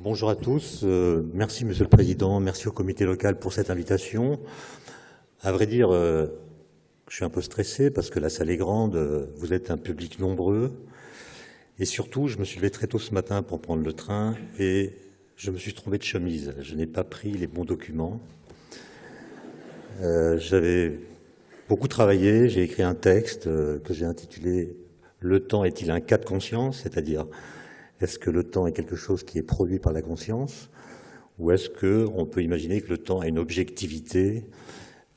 Bonjour à tous. Merci, Monsieur le Président. Merci au comité local pour cette invitation. À vrai dire, je suis un peu stressé parce que la salle est grande, vous êtes un public nombreux. Et surtout, je me suis levé très tôt ce matin pour prendre le train et je me suis trompé de chemise. Je n'ai pas pris les bons documents. J'avais beaucoup travaillé. J'ai écrit un texte que j'ai intitulé « Le temps est-il un cas de conscience ?» c'est-à-dire est-ce que le temps est quelque chose qui est produit par la conscience ou est-ce qu'on peut imaginer que le temps a une objectivité,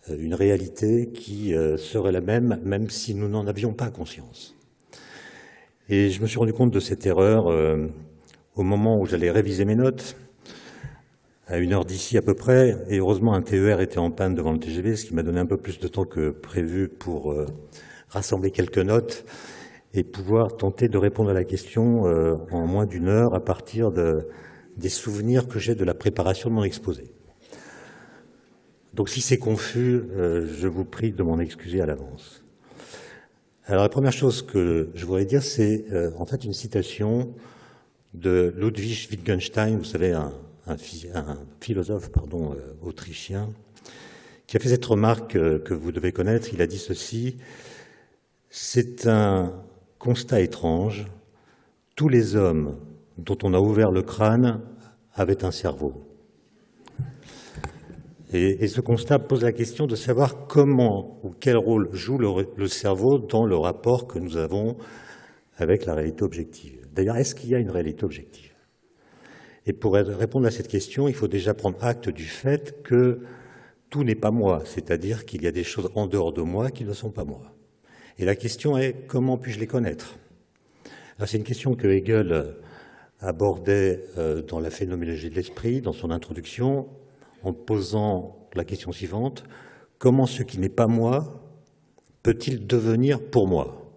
une réalité qui serait la même si nous n'en avions pas conscience. Et je me suis rendu compte de cette erreur au moment où j'allais réviser mes notes, à 1 heure d'ici à peu près, et heureusement un TER était en panne devant le TGV, ce qui m'a donné un peu plus de temps que prévu pour rassembler quelques notes et pouvoir tenter de répondre à la question en moins d'1 heure à partir des souvenirs que j'ai de la préparation de mon exposé. Donc si c'est confus, je vous prie de m'en excuser à l'avance. Alors la première chose que je voudrais dire, c'est en fait une citation de Ludwig Wittgenstein, vous savez, un philosophe autrichien, qui a fait cette remarque que vous devez connaître. Il a dit ceci: c'est un constat étrange, tous les hommes dont on a ouvert le crâne avaient un cerveau. Et ce constat pose la question de savoir comment ou quel rôle joue le cerveau dans le rapport que nous avons avec la réalité objective. D'ailleurs, est-ce qu'il y a une réalité objective? Et pour répondre à cette question, il faut déjà prendre acte du fait que tout n'est pas moi, c'est-à-dire qu'il y a des choses en dehors de moi qui ne sont pas moi. Et la question est, comment puis-je les connaître? C'est une question que Hegel abordait dans la phénoménologie de l'esprit, dans son introduction, en posant la question suivante: comment ce qui n'est pas moi peut-il devenir pour moi?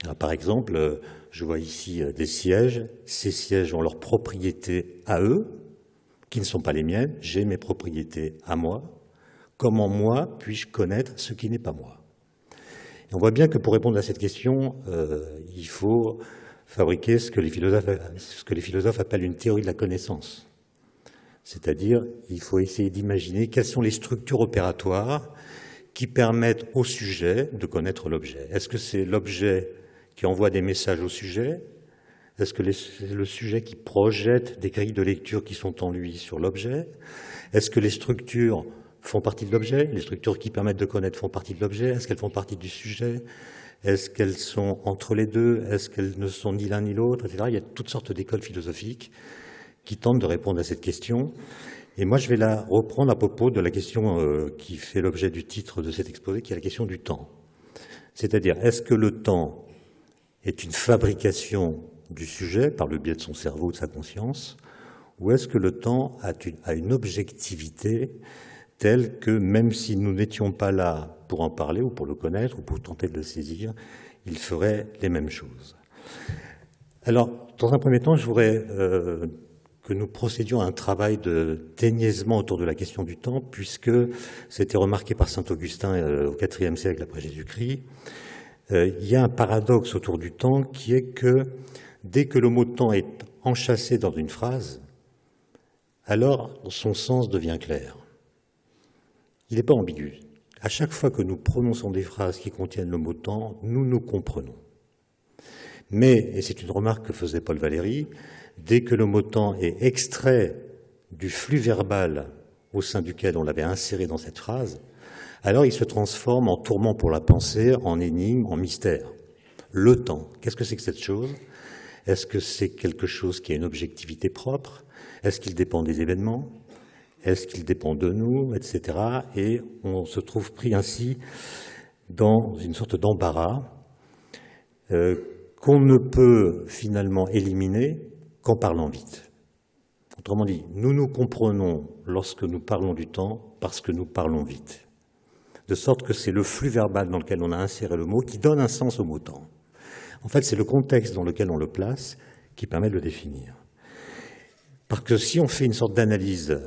Alors, par exemple, je vois ici des sièges. Ces sièges ont leurs propriétés à eux, qui ne sont pas les miennes. J'ai mes propriétés à moi. Comment moi puis-je connaître ce qui n'est pas moi? Et on voit bien que pour répondre à cette question, il faut fabriquer ce que les philosophes appellent une théorie de la connaissance. C'est-à-dire, il faut essayer d'imaginer quelles sont les structures opératoires qui permettent au sujet de connaître l'objet. Est-ce que c'est l'objet qui envoie des messages au sujet? Est-ce que c'est le sujet qui projette des grilles de lecture qui sont en lui sur l'objet? Est-ce que les structures font partie de l'objet? Les structures qui permettent de connaître font partie de l'objet? Est-ce qu'elles font partie du sujet? Est-ce qu'elles sont entre les deux? Est-ce qu'elles ne sont ni l'un ni l'autre, etc. Il y a toutes sortes d'écoles philosophiques qui tentent de répondre à cette question. Et moi, je vais la reprendre à propos de la question qui fait l'objet du titre de cet exposé, qui est la question du temps. C'est-à-dire, est-ce que le temps est une fabrication du sujet par le biais de son cerveau, de sa conscience, ou est-ce que le temps a une objectivité telle que, même si nous n'étions pas là pour en parler ou pour le connaître ou pour tenter de le saisir, il ferait les mêmes choses? Alors, dans un premier temps, je voudrais que nous procédions à un travail de déniaisement autour de la question du temps, puisque c'était remarqué par saint Augustin au IVe siècle après Jésus-Christ. Il y a un paradoxe autour du temps qui est que dès que le mot temps est enchâssé dans une phrase, alors son sens devient clair. Il n'est pas ambigu. À chaque fois que nous prononçons des phrases qui contiennent le mot temps, nous nous comprenons. Mais, et c'est une remarque que faisait Paul Valéry, dès que le mot temps est extrait du flux verbal au sein duquel on l'avait inséré dans cette phrase, alors il se transforme en tourment pour la pensée, en énigme, en mystère. Le temps, qu'est-ce que c'est que cette chose? Est-ce que c'est quelque chose qui a une objectivité propre? Est-ce qu'il dépend des événements? Est-ce qu'il dépend de nous, etc. Et on se trouve pris ainsi dans une sorte d'embarras qu'on ne peut finalement éliminer qu'en parlant vite. Autrement dit, nous nous comprenons lorsque nous parlons du temps parce que nous parlons vite. De sorte que c'est le flux verbal dans lequel on a inséré le mot qui donne un sens au mot temps. En fait, c'est le contexte dans lequel on le place qui permet de le définir. Parce que si on fait une sorte d'analyse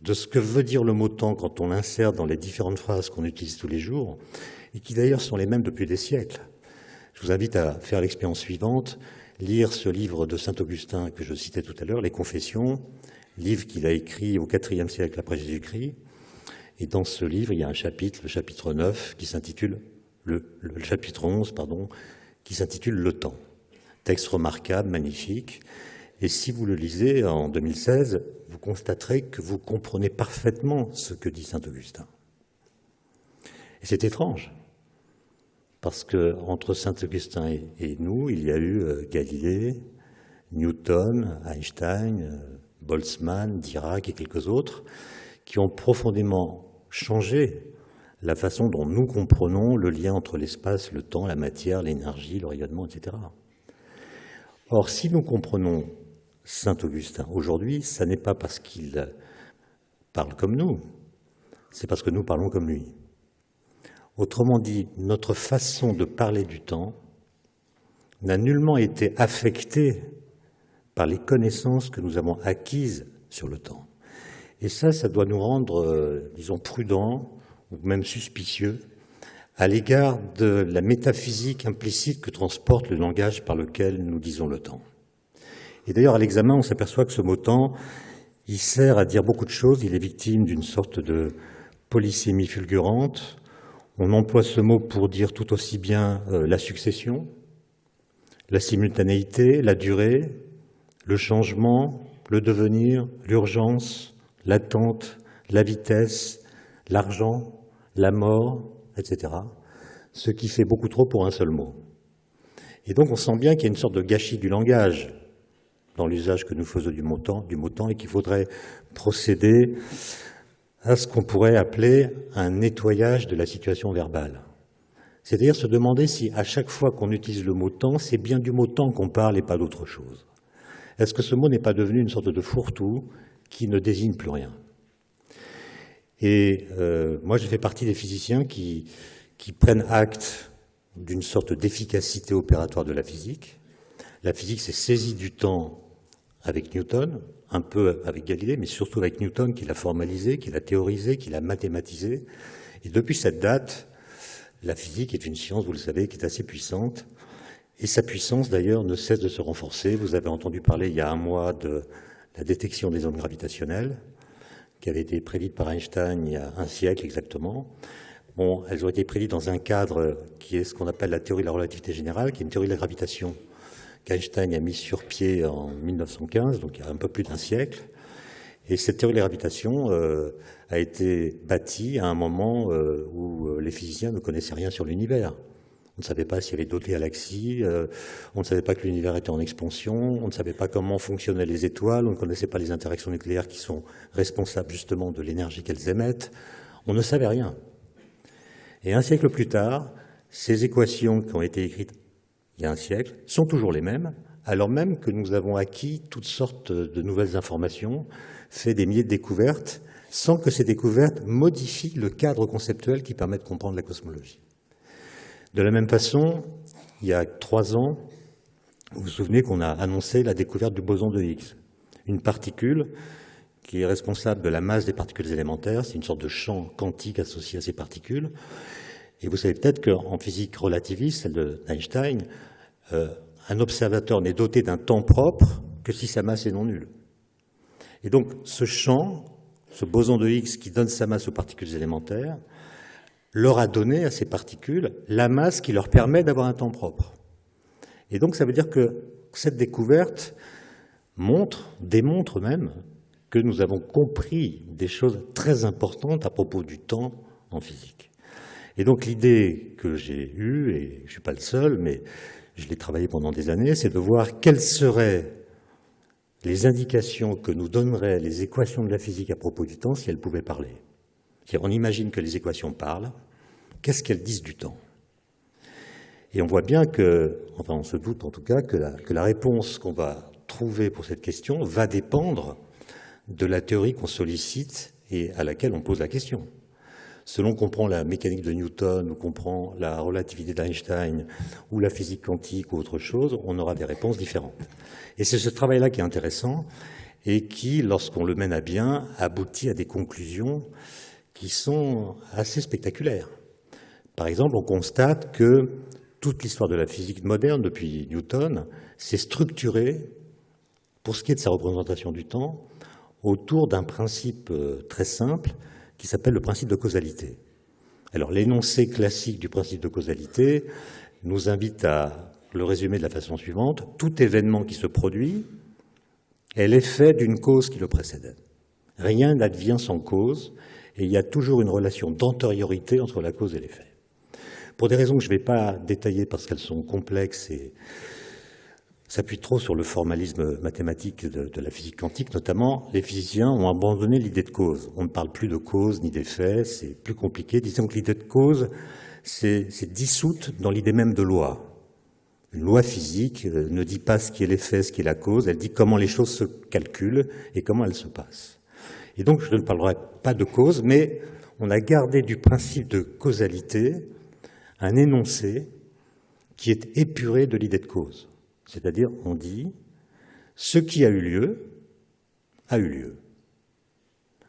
de ce que veut dire le mot temps quand on l'insère dans les différentes phrases qu'on utilise tous les jours, et qui d'ailleurs sont les mêmes depuis des siècles, je vous invite à faire l'expérience suivante. lire ce livre de Saint-Augustin que je citais tout à l'heure, Les Confessions, livre qu'il a écrit au IVe siècle après Jésus-Christ. Et dans ce livre, il y a un chapitre, le chapitre 9, qui s'intitule, le chapitre 11, pardon, qui s'intitule Le temps. Texte remarquable, magnifique. Et si vous le lisez en 2016, vous constaterez que vous comprenez parfaitement ce que dit Saint-Augustin. Et c'est étrange, parce que entre Saint-Augustin et nous, il y a eu Galilée, Newton, Einstein, Boltzmann, Dirac et quelques autres, qui ont profondément changé la façon dont nous comprenons le lien entre l'espace, le temps, la matière, l'énergie, le rayonnement, etc. Or, si nous comprenons Saint-Augustin aujourd'hui, ça n'est pas parce qu'il parle comme nous, c'est parce que nous parlons comme lui. Autrement dit, notre façon de parler du temps n'a nullement été affectée par les connaissances que nous avons acquises sur le temps. Et ça doit nous rendre, disons, prudents, ou même suspicieux, à l'égard de la métaphysique implicite que transporte le langage par lequel nous disons le temps. Et d'ailleurs, à l'examen, on s'aperçoit que ce mot « temps », il sert à dire beaucoup de choses, il est victime d'une sorte de polysémie fulgurante. On emploie ce mot pour dire tout aussi bien la succession, la simultanéité, la durée, le changement, le devenir, l'urgence, l'attente, la vitesse, l'argent, la mort, etc. Ce qui fait beaucoup trop pour un seul mot. Et donc on sent bien qu'il y a une sorte de gâchis du langage dans l'usage que nous faisons du mot temps, et qu'il faudrait procéder à ce qu'on pourrait appeler un nettoyage de la situation verbale. C'est-à-dire se demander si à chaque fois qu'on utilise le mot temps, c'est bien du mot temps qu'on parle et pas d'autre chose. Est-ce que ce mot n'est pas devenu une sorte de fourre-tout qui ne désigne plus rien? Et moi, je fais partie des physiciens qui prennent acte d'une sorte d'efficacité opératoire de la physique. La physique s'est saisie du temps avec Newton, un peu avec Galilée, mais surtout avec Newton, qui l'a formalisé, qui l'a théorisé, qui l'a mathématisé. Et depuis cette date, la physique est une science, vous le savez, qui est assez puissante. Et sa puissance, d'ailleurs, ne cesse de se renforcer. Vous avez entendu parler il y a un mois de la détection des ondes gravitationnelles, qui avait été prédite par Einstein il y a un siècle exactement. Bon, elles ont été prédites dans un cadre qui est ce qu'on appelle la théorie de la relativité générale, qui est une théorie de la gravitation qu'Einstein a mise sur pied en 1915, donc il y a un peu plus d'un siècle. Et cette théorie de la gravitation a été bâtie à un moment où les physiciens ne connaissaient rien sur l'univers. On ne savait pas s'il y avait d'autres galaxies, on ne savait pas que l'univers était en expansion, on ne savait pas comment fonctionnaient les étoiles, on ne connaissait pas les interactions nucléaires qui sont responsables justement de l'énergie qu'elles émettent. On ne savait rien. Et un siècle plus tard, ces équations qui ont été écrites il y a un siècle sont toujours les mêmes, alors même que nous avons acquis toutes sortes de nouvelles informations, fait des milliers de découvertes, sans que ces découvertes modifient le cadre conceptuel qui permet de comprendre la cosmologie. De la même façon, il y a 3 ans, vous vous souvenez qu'on a annoncé la découverte du boson de Higgs, une particule qui est responsable de la masse des particules élémentaires, c'est une sorte de champ quantique associé à ces particules. Et vous savez peut-être qu'en physique relativiste, celle d'Einstein, un observateur n'est doté d'un temps propre que si sa masse est non nulle. Et donc ce champ, ce boson de Higgs qui donne sa masse aux particules élémentaires, leur a donné à ces particules la masse qui leur permet d'avoir un temps propre. Et donc ça veut dire que cette découverte démontre même que nous avons compris des choses très importantes à propos du temps en physique. Et donc l'idée que j'ai eue, et je ne suis pas le seul, mais je l'ai travaillé pendant des années, c'est de voir quelles seraient les indications que nous donneraient les équations de la physique à propos du temps si elles pouvaient parler. On imagine que les équations parlent, qu'est-ce qu'elles disent du temps? Et on voit bien que, enfin on se doute en tout cas, que la réponse qu'on va trouver pour cette question va dépendre de la théorie qu'on sollicite et à laquelle on pose la question. Selon qu'on prend la mécanique de Newton, ou qu'on prend la relativité d'Einstein, ou la physique quantique, ou autre chose, on aura des réponses différentes. Et c'est ce travail-là qui est intéressant, et qui, lorsqu'on le mène à bien, aboutit à des conclusions qui sont assez spectaculaires. Par exemple, on constate que toute l'histoire de la physique moderne, depuis Newton, s'est structurée, pour ce qui est de sa représentation du temps, autour d'un principe très simple qui s'appelle le principe de causalité. Alors, l'énoncé classique du principe de causalité nous invite à le résumer de la façon suivante. Tout événement qui se produit est l'effet d'une cause qui le précédait. Rien n'advient sans cause, et il y a toujours une relation d'antériorité entre la cause et l'effet. Pour des raisons que je ne vais pas détailler parce qu'elles sont complexes et s'appuient trop sur le formalisme mathématique de la physique quantique, notamment, les physiciens ont abandonné l'idée de cause. On ne parle plus de cause ni d'effet, c'est plus compliqué. Disons que l'idée de cause, c'est dissoute dans l'idée même de loi. Une loi physique ne dit pas ce qui est l'effet, ce qui est la cause, elle dit comment les choses se calculent et comment elles se passent. Et donc, je ne parlerai pas de cause, mais on a gardé du principe de causalité un énoncé qui est épuré de l'idée de cause. C'est-à-dire, on dit, ce qui a eu lieu, a eu lieu.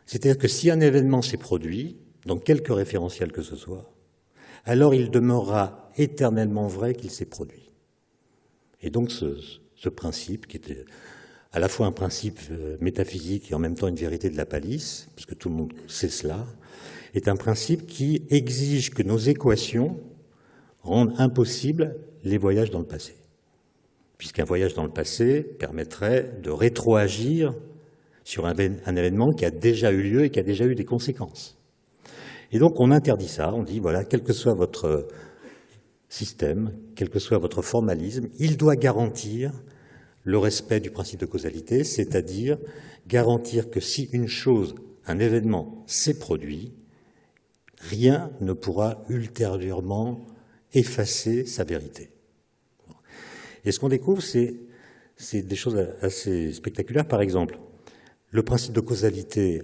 C'est-à-dire que si un événement s'est produit, dans quelque référentiel que ce soit, alors il demeurera éternellement vrai qu'il s'est produit. Et donc ce principe, qui était à la fois un principe métaphysique et en même temps une vérité de la palisse, puisque tout le monde sait cela, est un principe qui exige que nos équations rendent impossible les voyages dans le passé. Puisqu'un voyage dans le passé permettrait de rétroagir sur un événement qui a déjà eu lieu et qui a déjà eu des conséquences. Et donc on interdit ça, on dit, voilà, quel que soit votre système, quel que soit votre formalisme, il doit garantir le respect du principe de causalité, c'est-à-dire garantir que si une chose, un événement s'est produit, rien ne pourra ultérieurement effacer sa vérité. Et ce qu'on découvre, c'est des choses assez spectaculaires. Par exemple, le principe de causalité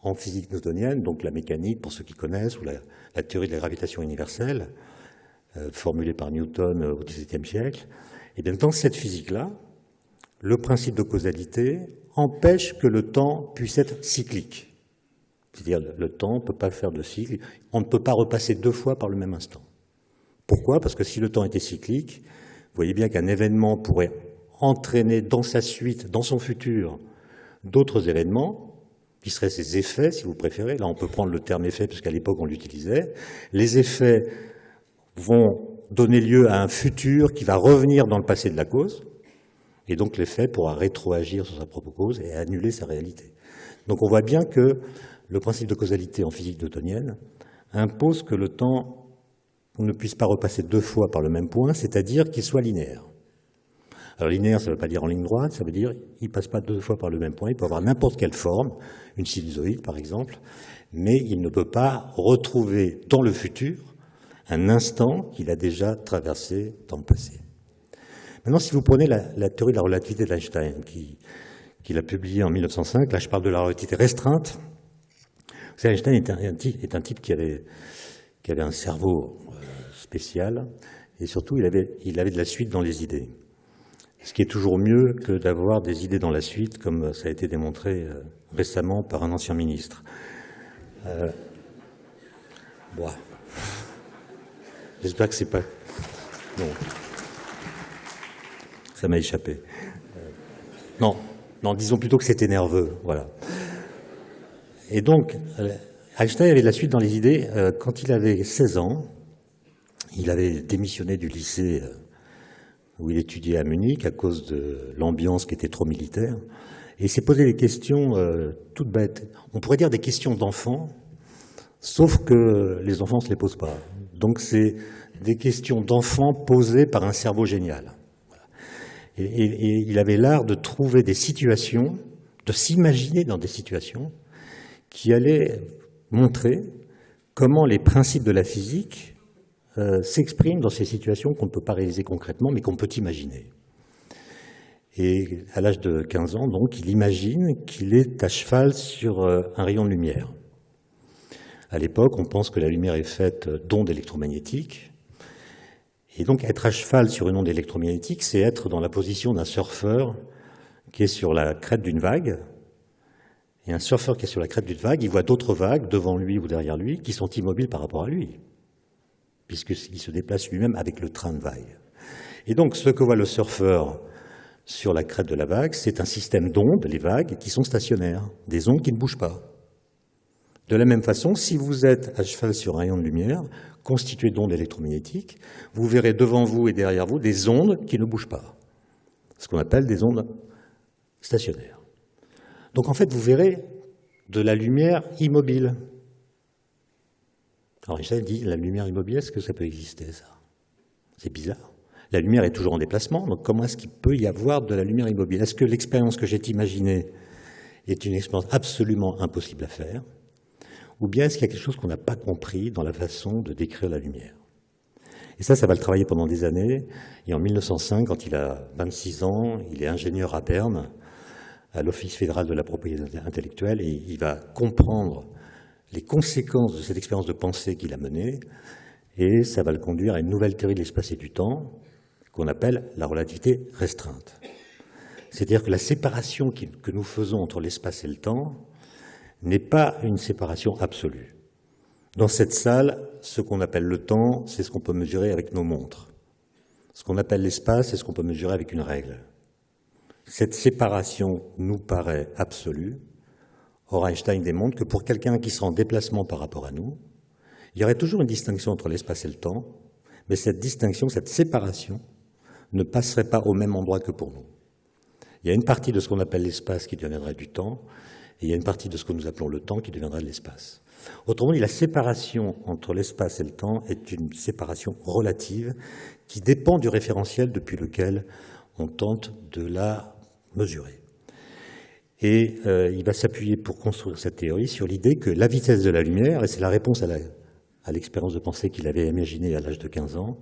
en physique newtonienne, donc la mécanique, pour ceux qui connaissent, ou la théorie de la gravitation universelle, formulée par Newton au XVIIe siècle, et bien dans cette physique-là, le principe de causalité empêche que le temps puisse être cyclique. C'est-à-dire le temps ne peut pas faire de cycle, on ne peut pas repasser deux fois par le même instant. Pourquoi ? Parce que si le temps était cyclique, vous voyez bien qu'un événement pourrait entraîner dans sa suite, dans son futur, d'autres événements, qui seraient ses effets, si vous préférez. Là, on peut prendre le terme effet, puisqu'à l'époque, on l'utilisait. Les effets vont donner lieu à un futur qui va revenir dans le passé de la cause, et donc l'effet pourra rétroagir sur sa propre cause et annuler sa réalité. Donc on voit bien que le principe de causalité en physique newtonienne impose que le temps on ne puisse pas repasser deux fois par le même point, c'est-à-dire qu'il soit linéaire. Alors linéaire, ça ne veut pas dire en ligne droite, ça veut dire qu'il ne passe pas deux fois par le même point, il peut avoir n'importe quelle forme, une sinusoïde par exemple, mais il ne peut pas retrouver dans le futur un instant qu'il a déjà traversé dans le passé. Maintenant, si vous prenez la théorie de la relativité d'Einstein, qu'il a publiée en 1905, là je parle de la relativité restreinte. Vous savez, Einstein est un type qui avait un cerveau spécial, et surtout il avait de la suite dans les idées. Ce qui est toujours mieux que d'avoir des idées dans la suite, comme ça a été démontré récemment par un ancien ministre. Bon. J'espère que c'est pas... Non. Ça m'a échappé. Non, disons plutôt que c'était nerveux, voilà. Et donc, Einstein avait de la suite dans les idées. Quand il avait 16 ans, il avait démissionné du lycée où il étudiait à Munich à cause de l'ambiance qui était trop militaire. Et il s'est posé des questions toutes bêtes. On pourrait dire des questions d'enfants, sauf que les enfants ne se les posent pas. Donc c'est des questions d'enfants posées par un cerveau génial. Et il avait l'art de trouver des situations, de s'imaginer dans des situations qui allaient montrer comment les principes de la physique s'expriment dans ces situations qu'on ne peut pas réaliser concrètement, mais qu'on peut imaginer. Et à l'âge de 15 ans, donc, il imagine qu'il est à cheval sur un rayon de lumière. À l'époque, on pense que la lumière est faite d'ondes électromagnétiques. Et donc, être à cheval sur une onde électromagnétique, c'est être dans la position d'un surfeur qui est sur la crête d'une vague. Et un surfeur qui est sur la crête d'une vague, il voit d'autres vagues devant lui ou derrière lui qui sont immobiles par rapport à lui, puisqu'il se déplace lui-même avec le train de vague. Et donc, ce que voit le surfeur sur la crête de la vague, c'est un système d'ondes, les vagues, qui sont stationnaires, des ondes qui ne bougent pas. De la même façon, si vous êtes à cheval sur un rayon de lumière, constitué d'ondes électromagnétiques, vous verrez devant vous et derrière vous des ondes qui ne bougent pas, ce qu'on appelle des ondes stationnaires. Donc en fait, vous verrez de la lumière immobile. Alors Einstein dit, la lumière immobile, est-ce que ça peut exister, ça? C'est bizarre. La lumière est toujours en déplacement, donc comment est-ce qu'il peut y avoir de la lumière immobile? Est-ce que l'expérience que j'ai imaginée est une expérience absolument impossible à faire? Ou bien est-ce qu'il y a quelque chose qu'on n'a pas compris dans la façon de décrire la lumière? Et ça va le travailler pendant des années. Et en 1905, quand il a 26 ans, il est ingénieur à Berne, à l'Office fédéral de la propriété intellectuelle, et il va comprendre les conséquences de cette expérience de pensée qu'il a menée, et ça va le conduire à une nouvelle théorie de l'espace et du temps, qu'on appelle la relativité restreinte. C'est-à-dire que la séparation que nous faisons entre l'espace et le temps n'est pas une séparation absolue. Dans cette salle, ce qu'on appelle le temps, c'est ce qu'on peut mesurer avec nos montres. Ce qu'on appelle l'espace, c'est ce qu'on peut mesurer avec une règle. Cette séparation nous paraît absolue. Or, Einstein démontre que pour quelqu'un qui sera en déplacement par rapport à nous, il y aurait toujours une distinction entre l'espace et le temps, mais cette distinction, cette séparation, ne passerait pas au même endroit que pour nous. Il y a une partie de ce qu'on appelle l'espace qui deviendrait du temps, et il y a une partie de ce que nous appelons le temps qui deviendra de l'espace. Autrement dit, la séparation entre l'espace et le temps est une séparation relative qui dépend du référentiel depuis lequel on tente de la mesurer. Et il va s'appuyer pour construire cette théorie sur l'idée que la vitesse de la lumière, et c'est la réponse à l'expérience de pensée qu'il avait imaginée à l'âge de 15 ans,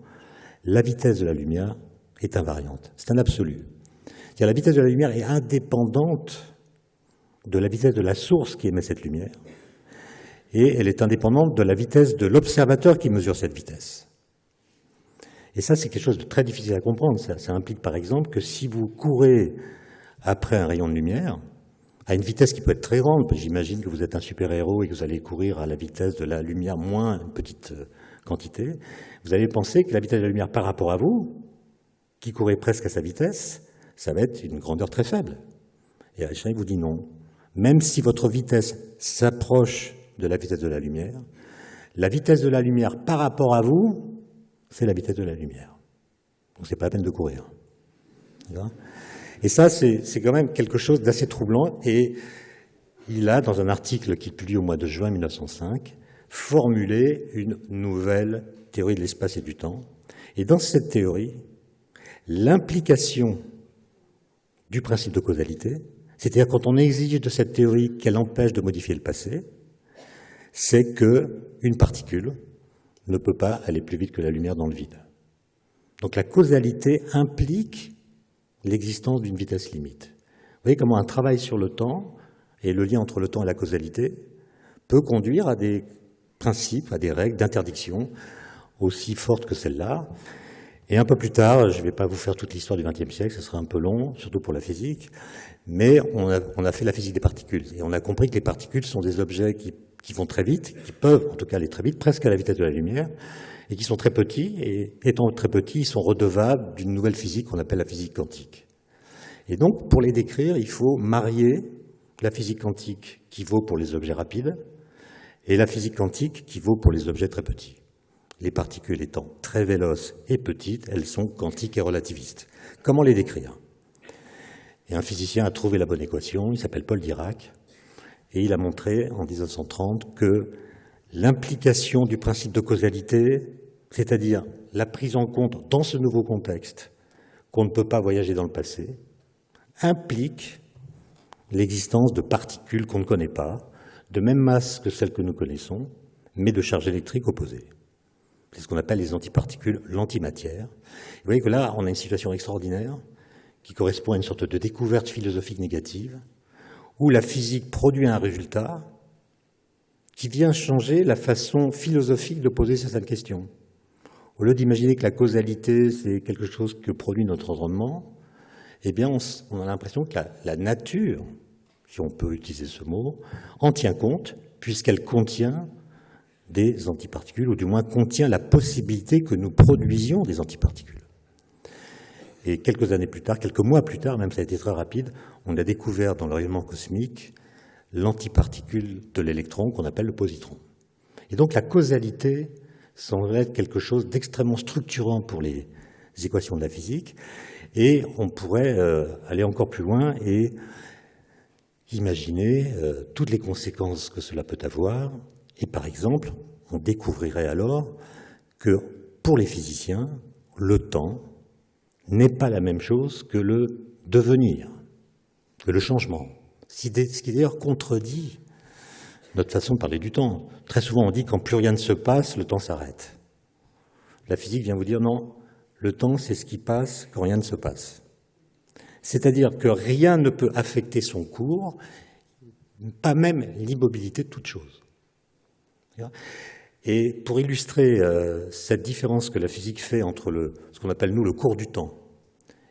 la vitesse de la lumière est invariante. C'est un absolu. C'est-à-dire la vitesse de la lumière est indépendante de la vitesse de la source qui émet cette lumière, et elle est indépendante de la vitesse de l'observateur qui mesure cette vitesse. Et ça, c'est quelque chose de très difficile à comprendre. Ça implique par exemple que si vous courez après un rayon de lumière, à une vitesse qui peut être très grande, j'imagine que vous êtes un super-héros et que vous allez courir à la vitesse de la lumière moins une petite quantité, vous allez penser que la vitesse de la lumière par rapport à vous, qui courez presque à sa vitesse, ça va être une grandeur très faible. Et Einstein vous dit non. Même si votre vitesse s'approche de la vitesse de la lumière par rapport à vous, c'est la vitesse de la lumière. Donc c'est pas la peine de courir. Et ça, c'est quand même quelque chose d'assez troublant. Et il a, dans un article qu'il publie au mois de juin 1905, formulé une nouvelle théorie de l'espace et du temps. Et dans cette théorie, l'implication du principe de causalité, c'est-à-dire quand on exige de cette théorie qu'elle empêche de modifier le passé, c'est qu'une particule ne peut pas aller plus vite que la lumière dans le vide. Donc la causalité implique l'existence d'une vitesse limite. Vous voyez comment un travail sur le temps et le lien entre le temps et la causalité peut conduire à des principes, à des règles d'interdiction aussi fortes que celle-là. Et un peu plus tard, je ne vais pas vous faire toute l'histoire du XXe siècle, ce serait un peu long, surtout pour la physique, mais on a fait la physique des particules. Et on a compris que les particules sont des objets qui vont très vite, qui peuvent en tout cas aller très vite, presque à la vitesse de la lumière, et qui sont très petits, et étant très petits, ils sont redevables d'une nouvelle physique qu'on appelle la physique quantique. Et donc, pour les décrire, il faut marier la physique quantique qui vaut pour les objets rapides et la physique quantique qui vaut pour les objets très petits. Les particules étant très véloces et petites, elles sont quantiques et relativistes. Comment les décrire? Et un physicien a trouvé la bonne équation, il s'appelle Paul Dirac, et il a montré en 1930 que l'implication du principe de causalité, c'est-à-dire la prise en compte dans ce nouveau contexte qu'on ne peut pas voyager dans le passé, implique l'existence de particules qu'on ne connaît pas, de même masse que celles que nous connaissons, mais de charges électriques opposées. C'est ce qu'on appelle les antiparticules, l'antimatière. Vous voyez que là, on a une situation extraordinaire qui correspond à une sorte de découverte philosophique négative, où la physique produit un résultat qui vient changer la façon philosophique de poser certaines questions. Au lieu d'imaginer que la causalité, c'est quelque chose que produit notre environnement, eh bien, on a l'impression que la nature, si on peut utiliser ce mot, en tient compte, puisqu'elle contient des antiparticules, ou du moins contient la possibilité que nous produisions des antiparticules. Et quelques années plus tard, quelques mois plus tard, même ça a été très rapide, on a découvert dans le rayonnement cosmique l'antiparticule de l'électron qu'on appelle le positron. Et donc la causalité semble être quelque chose d'extrêmement structurant pour les équations de la physique, et on pourrait aller encore plus loin et imaginer toutes les conséquences que cela peut avoir. Et par exemple, on découvrirait alors que pour les physiciens, le temps n'est pas la même chose que le devenir, que le changement. Ce qui d'ailleurs contredit notre façon de parler du temps. Très souvent on dit quand plus rien ne se passe, le temps s'arrête. La physique vient vous dire non, le temps c'est ce qui passe quand rien ne se passe. C'est-à-dire que rien ne peut affecter son cours, pas même l'immobilité de toute chose. Et pour illustrer cette différence que la physique fait entre ce qu'on appelle nous le cours du temps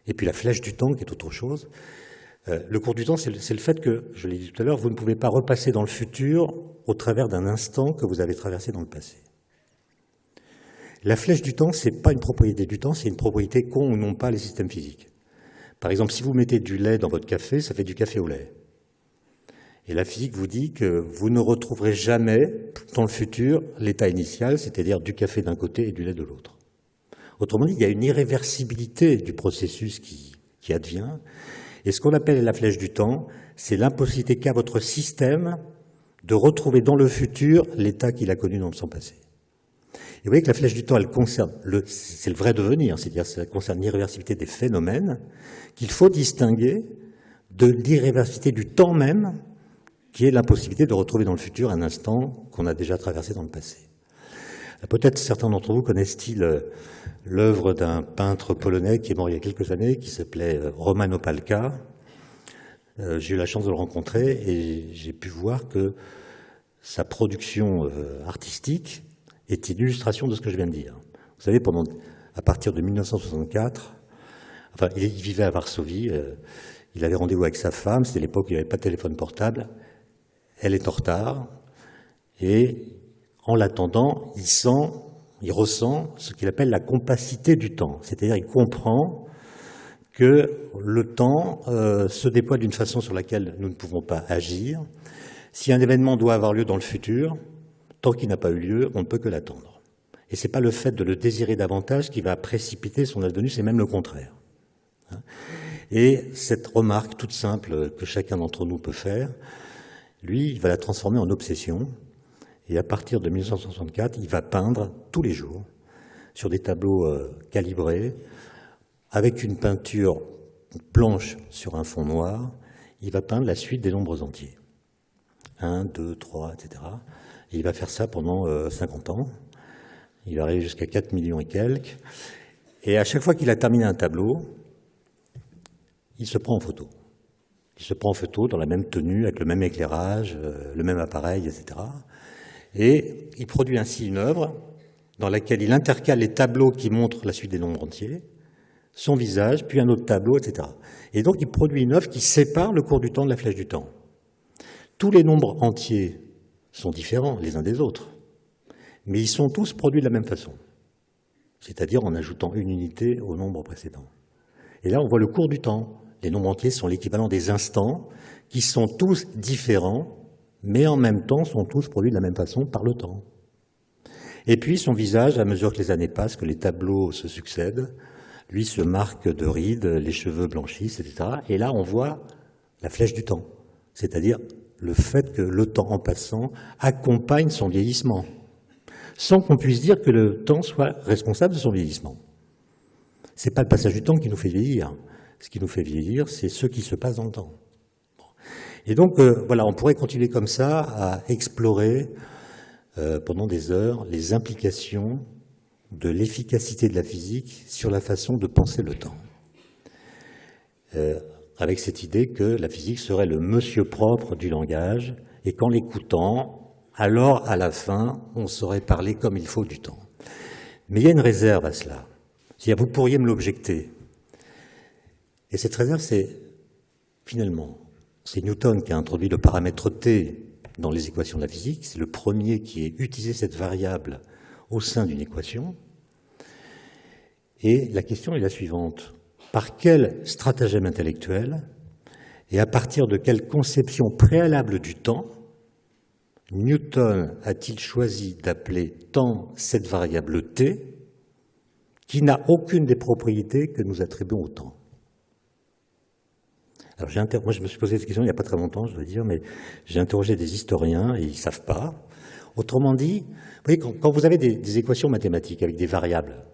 et puis la flèche du temps qui est autre chose, le cours du temps c'est le fait que, je l'ai dit tout à l'heure, vous ne pouvez pas repasser dans le futur au travers d'un instant que vous avez traversé dans le passé. La flèche du temps, c'est pas une propriété du temps, c'est une propriété qu'ont ou n'ont pas les systèmes physiques. Par exemple, si vous mettez du lait dans votre café, ça fait du café au lait. Et la physique vous dit que vous ne retrouverez jamais, dans le futur, l'état initial, c'est-à-dire du café d'un côté et du lait de l'autre. Autrement dit, il y a une irréversibilité du processus qui advient. Et ce qu'on appelle la flèche du temps, c'est l'impossibilité qu'a votre système de retrouver dans le futur l'état qu'il a connu dans son passé. Et vous voyez que la flèche du temps, elle concerne, c'est le vrai devenir, c'est-à-dire ça concerne l'irréversibilité des phénomènes, qu'il faut distinguer de l'irréversibilité du temps même, qui est l'impossibilité de retrouver dans le futur un instant qu'on a déjà traversé dans le passé. Peut-être certains d'entre vous connaissent-ils l'œuvre d'un peintre polonais qui est mort il y a quelques années, qui s'appelait Roman Opalka. J'ai eu la chance de le rencontrer et j'ai pu voir que sa production artistique est une illustration de ce que je viens de dire. Vous savez, à partir de 1964, enfin, il vivait à Varsovie, il avait rendez-vous avec sa femme, c'était l'époque où il n'y avait pas de téléphone portable, elle est en retard, et en l'attendant, il ressent ce qu'il appelle la compacité du temps, c'est-à-dire il comprend que le temps se déploie d'une façon sur laquelle nous ne pouvons pas agir. Si un événement doit avoir lieu dans le futur, tant qu'il n'a pas eu lieu, on ne peut que l'attendre. Et ce n'est pas le fait de le désirer davantage qui va précipiter son advenu, c'est même le contraire. Et cette remarque toute simple que chacun d'entre nous peut faire, lui, il va la transformer en obsession. Et à partir de 1964, il va peindre tous les jours sur des tableaux calibrés, avec une peinture blanche sur un fond noir. Il va peindre la suite des nombres entiers. 1, 2, 3, etc. Et il va faire ça pendant 50 ans. Il va arriver jusqu'à 4 millions et quelques. Et à chaque fois qu'il a terminé un tableau, il se prend en photo. Il se prend en photo dans la même tenue, avec le même éclairage, le même appareil, etc. Et il produit ainsi une œuvre dans laquelle il intercale les tableaux qui montrent la suite des nombres entiers, son visage, puis un autre tableau, etc. Et donc il produit une œuvre qui sépare le cours du temps de la flèche du temps. Tous les nombres entiers sont différents les uns des autres, mais ils sont tous produits de la même façon, c'est-à-dire en ajoutant une unité au nombre précédent. Et là, on voit le cours du temps. Les nombres entiers sont l'équivalent des instants, qui sont tous différents, mais en même temps sont tous produits de la même façon par le temps. Et puis son visage, à mesure que les années passent, que les tableaux se succèdent, lui se marque de rides, les cheveux blanchissent, etc. Et là, on voit la flèche du temps, c'est-à-dire le fait que le temps en passant accompagne son vieillissement, sans qu'on puisse dire que le temps soit responsable de son vieillissement. C'est pas le passage du temps qui nous fait vieillir. Ce qui nous fait vieillir, c'est ce qui se passe dans le temps. Et donc, voilà, on pourrait continuer comme ça à explorer pendant des heures les implications de l'efficacité de la physique sur la façon de penser le temps. Avec cette idée que la physique serait le monsieur propre du langage, et qu'en l'écoutant, alors à la fin, on saurait parler comme il faut du temps. Mais il y a une réserve à cela. C'est-à-dire, vous pourriez me l'objecter. Et cette réserve, c'est finalement, c'est Newton qui a introduit le paramètre T dans les équations de la physique. C'est le premier qui ait utilisé cette variable au sein d'une équation. Et la question est la suivante. Par quel stratagème intellectuel et à partir de quelle conception préalable du temps Newton a-t-il choisi d'appeler temps cette variable t qui n'a aucune des propriétés que nous attribuons au temps? Alors, moi, je me suis posé cette question il n'y a pas très longtemps, je dois dire, mais j'ai interrogé des historiens et ils ne savent pas. Autrement dit, vous voyez, quand vous avez des équations mathématiques avec des variables,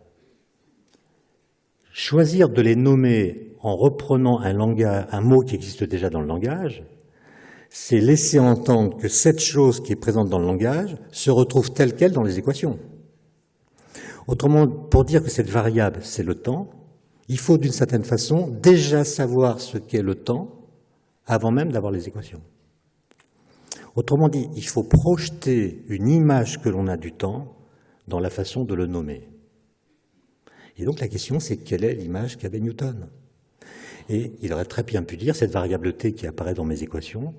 choisir de les nommer en reprenant un mot qui existe déjà dans le langage, c'est laisser entendre que cette chose qui est présente dans le langage se retrouve telle qu'elle dans les équations. Autrement, pour dire que cette variable, c'est le temps, il faut d'une certaine façon déjà savoir ce qu'est le temps avant même d'avoir les équations. Autrement dit, il faut projeter une image que l'on a du temps dans la façon de le nommer. Et donc la question, c'est quelle est l'image qu'avait Newton? Et il aurait très bien pu dire, cette variable t qui apparaît dans mes équations,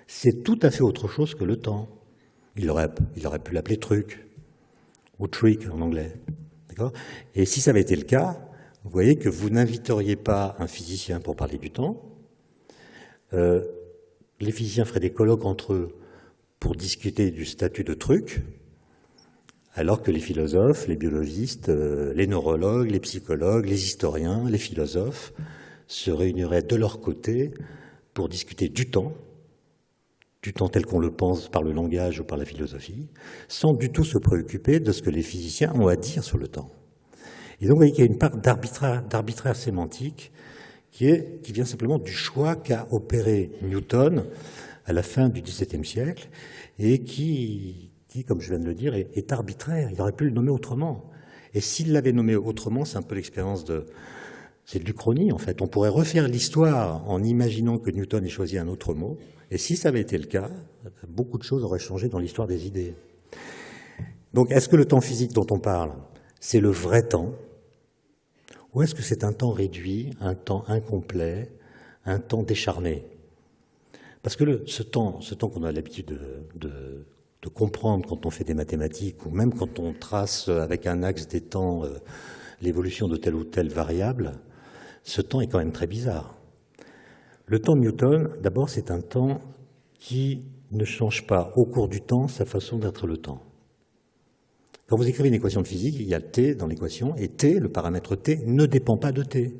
c'est tout à fait autre chose que le temps. Il aurait pu l'appeler truc, ou trick en anglais. D'accord? Et si ça avait été le cas, vous voyez que vous n'inviteriez pas un physicien pour parler du temps. Les physiciens feraient des colloques entre eux pour discuter du statut de truc, alors que les philosophes, les biologistes, les neurologues, les psychologues, les historiens, les philosophes se réuniraient de leur côté pour discuter du temps tel qu'on le pense par le langage ou par la philosophie, sans du tout se préoccuper de ce que les physiciens ont à dire sur le temps. Et donc, vous voyez qu'il y a une part d'arbitraire sémantique qui vient simplement du choix qu'a opéré Newton à la fin du XVIIe siècle et qui, comme je viens de le dire, est arbitraire. Il aurait pu le nommer autrement. Et s'il l'avait nommé autrement, c'est un peu l'expérience c'est de l'Uchronie, en fait. On pourrait refaire l'histoire en imaginant que Newton ait choisi un autre mot. Et si ça avait été le cas, beaucoup de choses auraient changé dans l'histoire des idées. Donc, est-ce que le temps physique dont on parle, c'est le vrai temps? Ou est-ce que c'est un temps réduit, un temps incomplet, un temps décharné? Parce que ce temps qu'on a l'habitude de comprendre quand on fait des mathématiques, ou même quand on trace avec un axe des temps l'évolution de telle ou telle variable, ce temps est quand même très bizarre. Le temps de Newton, d'abord, c'est un temps qui ne change pas au cours du temps sa façon d'être le temps. Quand vous écrivez une équation de physique, il y a t dans l'équation, et t, le paramètre t, ne dépend pas de t.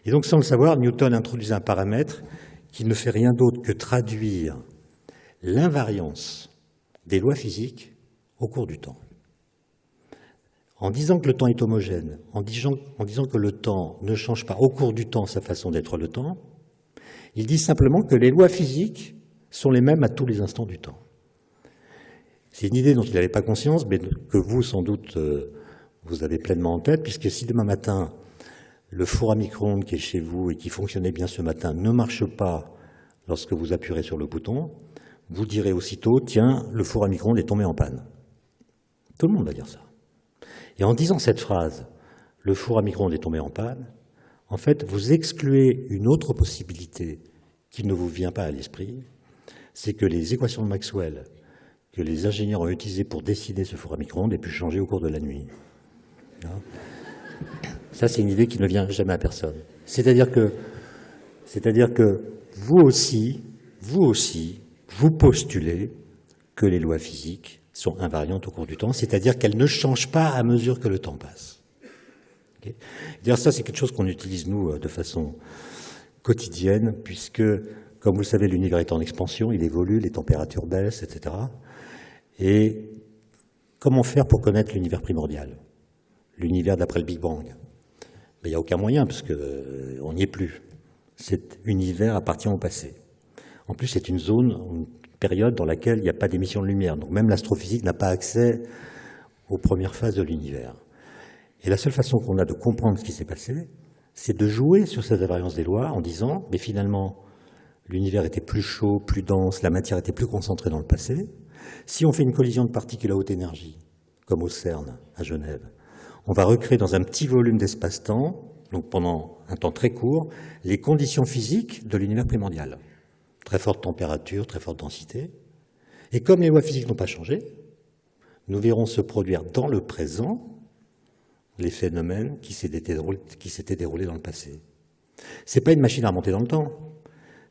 Et donc, sans le savoir, Newton introduit un paramètre qui ne fait rien d'autre que traduire l'invariance des lois physiques au cours du temps. En disant que le temps est homogène, en disant que le temps ne change pas au cours du temps sa façon d'être le temps, il dit simplement que les lois physiques sont les mêmes à tous les instants du temps. C'est une idée dont il n'avait pas conscience, mais que vous, sans doute, vous avez pleinement en tête, puisque si demain matin, le four à micro-ondes qui est chez vous et qui fonctionnait bien ce matin ne marche pas lorsque vous appuierez sur le bouton, vous direz aussitôt, tiens, le four à micro-ondes est tombé en panne. Tout le monde va dire ça. Et en disant cette phrase, le four à micro-ondes est tombé en panne, en fait, vous excluez une autre possibilité qui ne vous vient pas à l'esprit, c'est que les équations de Maxwell que les ingénieurs ont utilisées pour dessiner ce four à micro-ondes aient pu changer au cours de la nuit. Ça, c'est une idée qui ne vient jamais à personne. C'est-à-dire que vous aussi, vous postulez que les lois physiques sont invariantes au cours du temps, c'est-à-dire qu'elles ne changent pas à mesure que le temps passe. Okay. D'ailleurs, ça, c'est quelque chose qu'on utilise, nous, de façon quotidienne, puisque, comme vous le savez, l'univers est en expansion, il évolue, les températures baissent, etc. Et comment faire pour connaître l'univers primordial, l'univers d'après le Big Bang? Mais il n'y a aucun moyen, parce qu'on n'y est plus. Cet univers appartient au passé. En plus, c'est une période dans laquelle il n'y a pas d'émission de lumière. Donc même l'astrophysique n'a pas accès aux premières phases de l'univers. Et la seule façon qu'on a de comprendre ce qui s'est passé, c'est de jouer sur cette invariance des lois en disant, mais finalement, l'univers était plus chaud, plus dense, la matière était plus concentrée dans le passé. Si on fait une collision de particules à haute énergie, comme au CERN à Genève, on va recréer dans un petit volume d'espace-temps, donc pendant un temps très court, les conditions physiques de l'univers primordial. très forte température, très forte densité. Et comme les lois physiques n'ont pas changé, nous verrons se produire dans le présent les phénomènes qui s'étaient déroulés dans le passé. Ce n'est pas une machine à remonter dans le temps,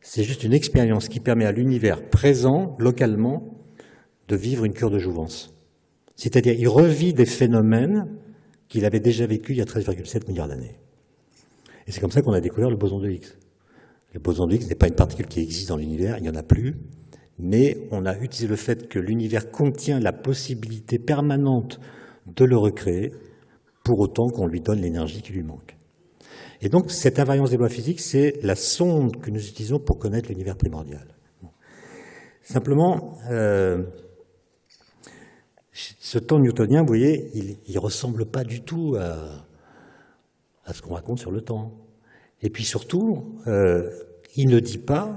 c'est juste une expérience qui permet à l'univers présent, localement, de vivre une cure de jouvence. C'est-à-dire, il revit des phénomènes qu'il avait déjà vécus il y a 13,7 milliards d'années. Et c'est comme ça qu'on a découvert le boson de Higgs. Le boson de Higgs n'est pas une particule qui existe dans l'univers, il n'y en a plus, mais on a utilisé le fait que l'univers contient la possibilité permanente de le recréer, pour autant qu'on lui donne l'énergie qui lui manque. Et donc, cette invariance des lois physiques, c'est la sonde que nous utilisons pour connaître l'univers primordial. Simplement, ce temps newtonien, vous voyez, il ne ressemble pas du tout à ce qu'on raconte sur le temps. Et puis surtout, il ne dit pas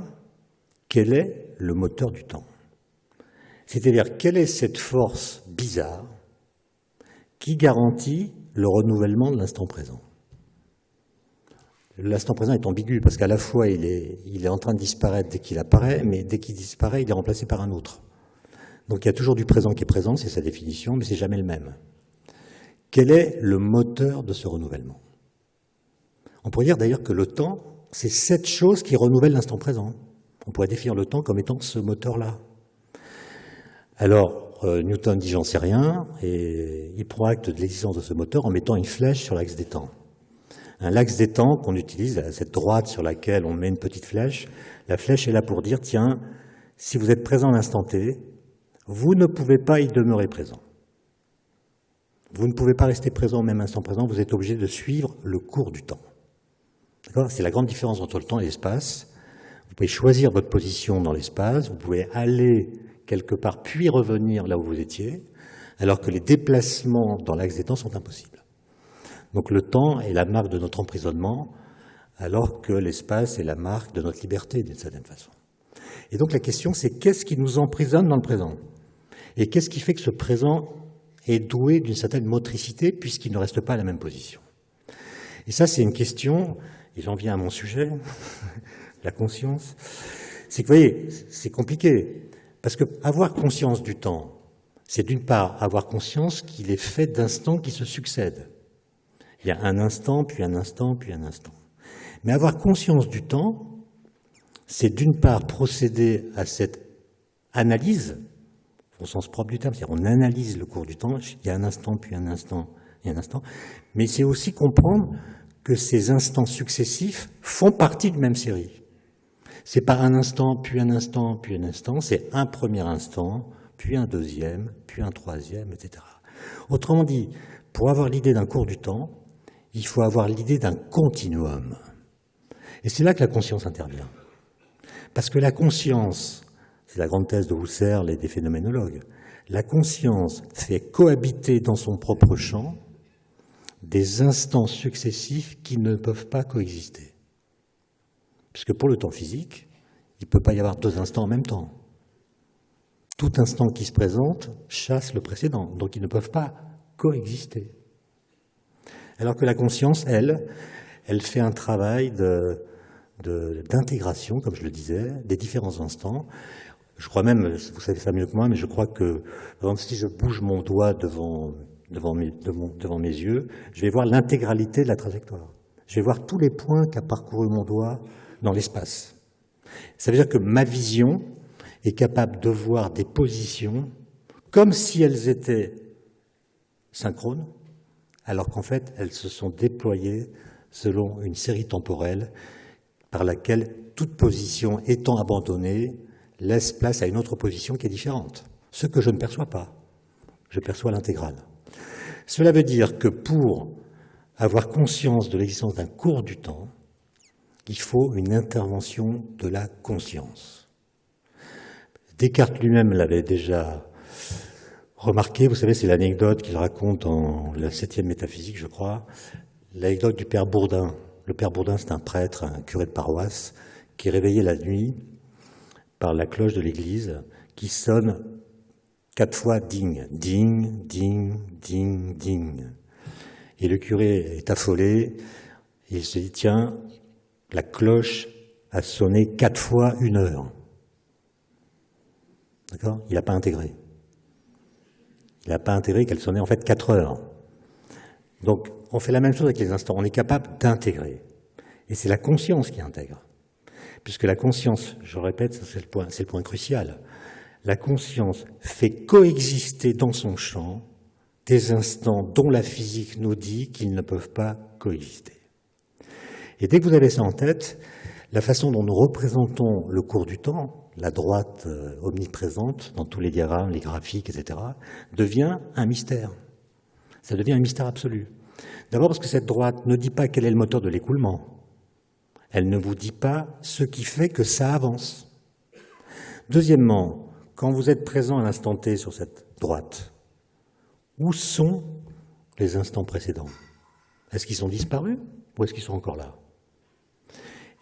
quel est le moteur du temps. C'est-à-dire, quelle est cette force bizarre qui garantit le renouvellement de l'instant présent. L'instant présent est ambigu parce qu'à la fois il est en train de disparaître dès qu'il apparaît, mais dès qu'il disparaît, il est remplacé par un autre. Donc il y a toujours du présent qui est présent, c'est sa définition, mais c'est jamais le même. Quel est le moteur de ce renouvellement? On pourrait dire d'ailleurs que le temps, c'est cette chose qui renouvelle l'instant présent. On pourrait définir le temps comme étant ce moteur-là. Alors, Newton dit j'en sais rien, et il prend acte de l'existence de ce moteur en mettant une flèche sur l'axe des temps. L'axe des temps qu'on utilise, cette droite sur laquelle on met une petite flèche, la flèche est là pour dire, tiens, si vous êtes présent à l'instant T, vous ne pouvez pas y demeurer présent. Vous ne pouvez pas rester présent au même instant présent, vous êtes obligé de suivre le cours du temps. D'accord ? C'est la grande différence entre le temps et l'espace. Vous pouvez choisir votre position dans l'espace, vous pouvez aller quelque part, puis revenir là où vous étiez, alors que les déplacements dans l'axe des temps sont impossibles. Donc le temps est la marque de notre emprisonnement, alors que l'espace est la marque de notre liberté, d'une certaine façon. Et donc la question, c'est qu'est-ce qui nous emprisonne dans le présent? Et qu'est-ce qui fait que ce présent est doué d'une certaine motricité, puisqu'il ne reste pas à la même position? Et ça, c'est une question, et j'en viens à mon sujet, la conscience, c'est que, vous voyez, c'est compliqué. Parce que avoir conscience du temps, c'est d'une part avoir conscience qu'il est fait d'instants qui se succèdent. Il y a un instant, puis un instant, puis un instant. Mais avoir conscience du temps, c'est d'une part procéder à cette analyse, au sens propre du terme, c'est-à-dire on analyse le cours du temps, il y a un instant, puis un instant, et un instant, mais c'est aussi comprendre que ces instants successifs font partie d'une même série. C'est pas un instant, puis un instant, puis un instant, c'est un premier instant, puis un deuxième, puis un troisième, etc. Autrement dit, pour avoir l'idée d'un cours du temps, il faut avoir l'idée d'un continuum. Et c'est là que la conscience intervient. Parce que la conscience, c'est la grande thèse de Husserl et des phénoménologues, la conscience fait cohabiter dans son propre champ des instants successifs qui ne peuvent pas coexister. Puisque pour le temps physique, il ne peut pas y avoir deux instants en même temps. Tout instant qui se présente chasse le précédent, donc ils ne peuvent pas coexister. Alors que la conscience, elle fait un travail d'intégration, comme je le disais, des différents instants. Je crois même, vous savez ça mieux que moi, mais je crois que si je bouge mon doigt devant mes yeux, je vais voir l'intégralité de la trajectoire. Je vais voir tous les points qu'a parcouru mon doigt dans l'espace. Ça veut dire que ma vision est capable de voir des positions comme si elles étaient synchrones, alors qu'en fait, elles se sont déployées selon une série temporelle par laquelle toute position étant abandonnée laisse place à une autre position qui est différente. Ce que je ne perçois pas, je perçois l'intégrale. Cela veut dire que pour avoir conscience de l'existence d'un cours du temps, il faut une intervention de la conscience. Descartes lui-même l'avait déjà remarqué, vous savez, c'est l'anecdote qu'il raconte dans la 7e métaphysique, je crois, l'anecdote du père Bourdin. Le père Bourdin, c'est un prêtre, un curé de paroisse, qui est réveillé la nuit par la cloche de l'église, qui sonne 4 fois ding, ding, ding, ding, ding. Et le curé est affolé, et il se dit, tiens, la cloche a sonné 4 fois 1 heure. D'accord? Il n'a pas intégré. Il n'a pas intégré qu'elle sonnait en fait 4 heures. Donc, on fait la même chose avec les instants. On est capable d'intégrer. Et c'est la conscience qui intègre. Puisque la conscience, je répète, c'est le point crucial, la conscience fait coexister dans son champ des instants dont la physique nous dit qu'ils ne peuvent pas coexister. Et dès que vous avez ça en tête, la façon dont nous représentons le cours du temps, la droite omniprésente dans tous les diagrammes, les graphiques, etc., devient un mystère. Ça devient un mystère absolu. D'abord parce que cette droite ne dit pas quel est le moteur de l'écoulement. Elle ne vous dit pas ce qui fait que ça avance. Deuxièmement, quand vous êtes présent à l'instant T sur cette droite, où sont les instants précédents? Est-ce qu'ils sont disparus ou est-ce qu'ils sont encore là?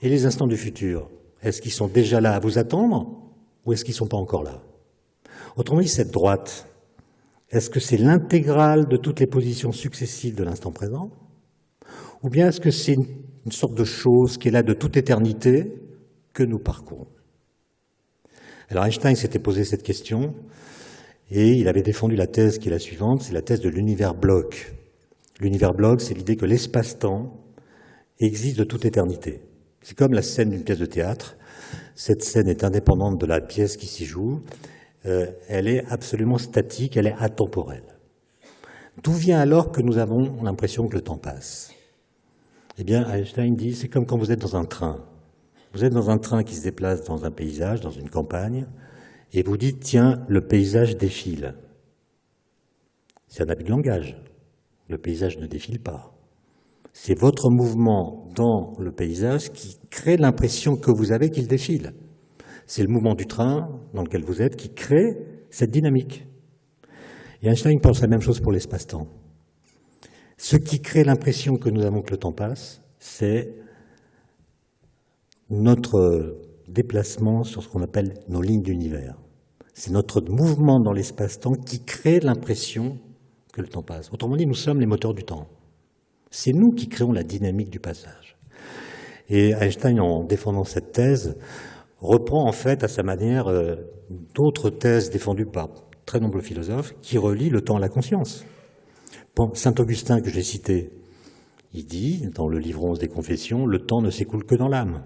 Et les instants du futur, est-ce qu'ils sont déjà là à vous attendre ou est-ce qu'ils ne sont pas encore là? Autrement dit, cette droite, est-ce que c'est l'intégrale de toutes les positions successives de l'instant présent? Ou bien est-ce que c'est une sorte de chose qui est là de toute éternité que nous parcourons? Alors Einstein s'était posé cette question et il avait défendu la thèse qui est la suivante, c'est la thèse de l'univers bloc. L'univers bloc, c'est l'idée que l'espace-temps existe de toute éternité. C'est comme la scène d'une pièce de théâtre. Cette scène est indépendante de la pièce qui s'y joue. Elle est absolument statique, elle est atemporelle. D'où vient alors que nous avons l'impression que le temps passe? Eh bien, Einstein dit, c'est comme quand vous êtes dans un train. Vous êtes dans un train qui se déplace dans un paysage, dans une campagne, et vous dites, tiens, le paysage défile. C'est un abus de langage. Le paysage ne défile pas. C'est votre mouvement dans le paysage qui crée l'impression que vous avez qu'il défile. C'est le mouvement du train dans lequel vous êtes qui crée cette dynamique. Et Einstein pense la même chose pour l'espace-temps. Ce qui crée l'impression que nous avons que le temps passe, c'est notre déplacement sur ce qu'on appelle nos lignes d'univers. C'est notre mouvement dans l'espace-temps qui crée l'impression que le temps passe. Autrement dit, nous sommes les moteurs du temps. C'est nous qui créons la dynamique du passage. Et Einstein, en défendant cette thèse, reprend en fait à sa manière d'autres thèses défendues par très nombreux philosophes qui relient le temps à la conscience. Saint-Augustin, que j'ai cité, il dit, dans le livre 11 des Confessions, le temps ne s'écoule que dans l'âme.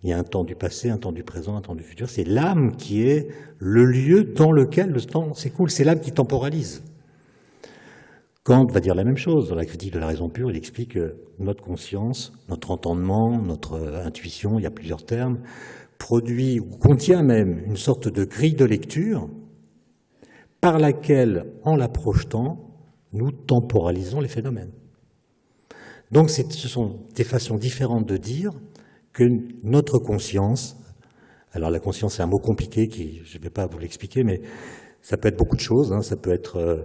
Il y a un temps du passé, un temps du présent, un temps du futur. C'est l'âme qui est le lieu dans lequel le temps s'écoule. C'est l'âme qui temporalise. Kant va dire la même chose. Dans la critique de la raison pure, il explique que notre conscience, notre entendement, notre intuition, il y a plusieurs termes, produit ou contient même une sorte de grille de lecture par laquelle, en la projetant, nous temporalisons les phénomènes. Donc ce sont des façons différentes de dire que notre conscience, alors la conscience c'est un mot compliqué qui, je ne vais pas vous l'expliquer, mais ça peut être beaucoup de choses, hein. Ça peut être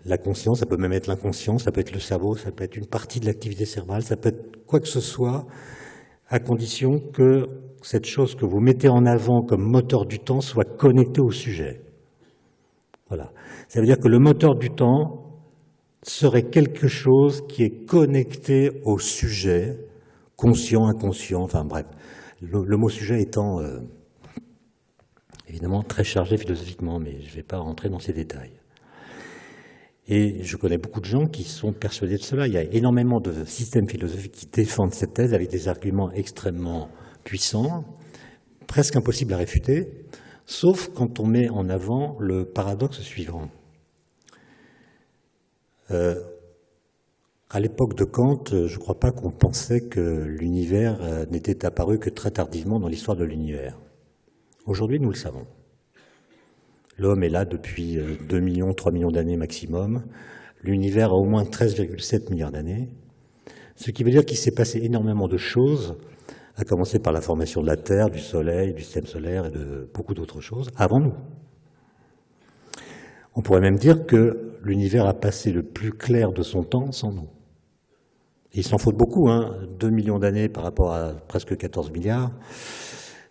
la conscience, ça peut même être l'inconscient, ça peut être le cerveau, ça peut être une partie de l'activité cérébrale, ça peut être quoi que ce soit, à condition que cette chose que vous mettez en avant comme moteur du temps soit connectée au sujet. Voilà. Ça veut dire que le moteur du temps serait quelque chose qui est connecté au sujet, conscient, inconscient, enfin bref. Le mot sujet étant évidemment très chargé philosophiquement, mais je ne vais pas rentrer dans ces détails. Et je connais beaucoup de gens qui sont persuadés de cela. Il y a énormément de systèmes philosophiques qui défendent cette thèse avec des arguments extrêmement puissants, presque impossibles à réfuter, sauf quand on met en avant le paradoxe suivant. À l'époque de Kant, je ne crois pas qu'on pensait que l'univers n'était apparu que très tardivement dans l'histoire de l'univers. Aujourd'hui, nous le savons. L'homme est là depuis 2 millions, 3 millions d'années maximum. L'univers a au moins 13,7 milliards d'années. Ce qui veut dire qu'il s'est passé énormément de choses, à commencer par la formation de la Terre, du Soleil, du système solaire et de beaucoup d'autres choses, avant nous. On pourrait même dire que l'univers a passé le plus clair de son temps sans nous. Et il s'en faut beaucoup, hein. 2 millions d'années par rapport à presque 14 milliards,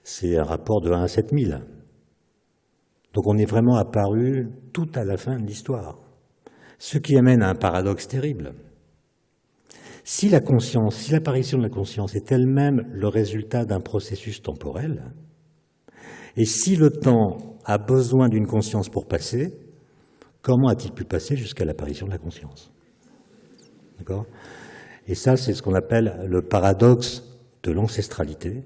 c'est un rapport de 1 à 7000. Donc on est vraiment apparu tout à la fin de l'histoire. Ce qui amène à un paradoxe terrible. Si la conscience, si l'apparition de la conscience est elle-même le résultat d'un processus temporel, et si le temps a besoin d'une conscience pour passer, comment a-t-il pu passer jusqu'à l'apparition de la conscience? D'accord? Et ça, c'est ce qu'on appelle le paradoxe de l'ancestralité.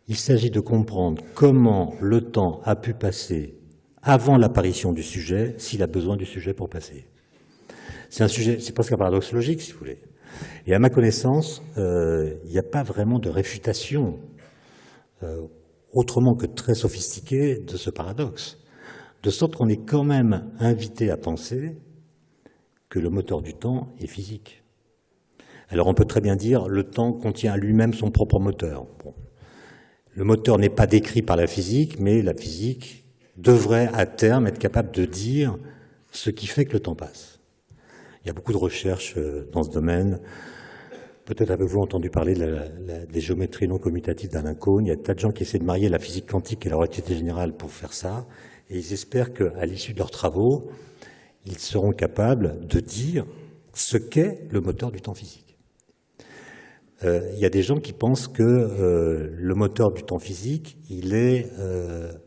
Il s'agit de comprendre comment le temps a pu passer avant l'apparition du sujet, s'il a besoin du sujet pour passer. C'est un sujet, c'est presque un paradoxe logique, si vous voulez. Et à ma connaissance, il n'y a pas vraiment de réfutation autrement que très sophistiquée de ce paradoxe. De sorte qu'on est quand même invité à penser que le moteur du temps est physique. Alors on peut très bien dire le temps contient à lui-même son propre moteur. Bon. Le moteur n'est pas décrit par la physique, mais la physique devrait à terme être capable de dire ce qui fait que le temps passe. Il y a beaucoup de recherches dans ce domaine. Peut-être avez-vous entendu parler des géométries non commutatives d'Alain Cohn. Il y a des tas de gens qui essaient de marier la physique quantique et la relativité générale pour faire ça. Et ils espèrent qu'à l'issue de leurs travaux, ils seront capables de dire ce qu'est le moteur du temps physique. Il y a des gens qui pensent que le moteur du temps physique, il est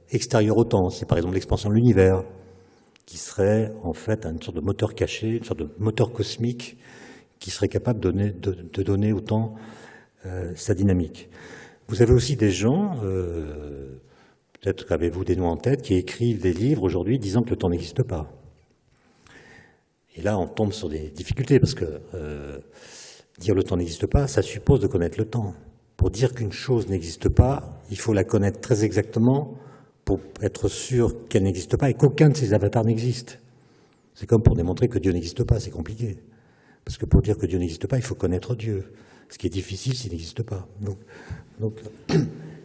extérieur au temps. C'est par exemple l'expansion de l'univers, qui serait en fait une sorte de moteur caché, une sorte de moteur cosmique qui serait capable de donner au temps sa dynamique. Vous avez aussi des gens, peut-être qu'avez-vous des noms en tête, qui écrivent des livres aujourd'hui disant que le temps n'existe pas. Et là, on tombe sur des difficultés, parce que dire le temps n'existe pas, ça suppose de connaître le temps. Pour dire qu'une chose n'existe pas, il faut la connaître très exactement pour être sûr qu'elle n'existe pas et qu'aucun de ses avatars n'existe. C'est comme pour démontrer que Dieu n'existe pas, c'est compliqué. Parce que pour dire que Dieu n'existe pas, il faut connaître Dieu. Ce qui est difficile s'il n'existe pas. Donc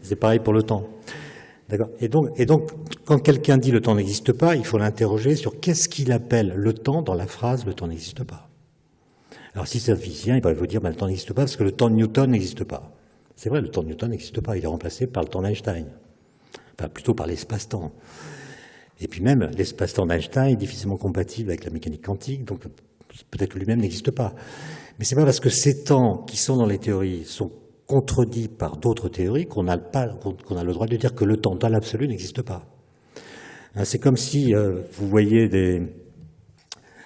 c'est pareil pour le temps. D'accord. Et donc, quand quelqu'un dit le temps n'existe pas, il faut l'interroger sur qu'est-ce qu'il appelle le temps dans la phrase le temps n'existe pas. Alors si c'est un physicien, il va vous dire le temps n'existe pas parce que le temps de Newton n'existe pas. C'est vrai, le temps de Newton n'existe pas, il est remplacé par le temps d'Einstein. Enfin, plutôt par l'espace-temps. Et puis même, l'espace-temps d'Einstein est difficilement compatible avec la mécanique quantique, donc peut-être que lui-même n'existe pas. Mais c'est pas parce que ces temps qui sont dans les théories sont contredits par d'autres théories qu'on a le droit de dire que le temps dans l'absolu n'existe pas. C'est comme si vous voyez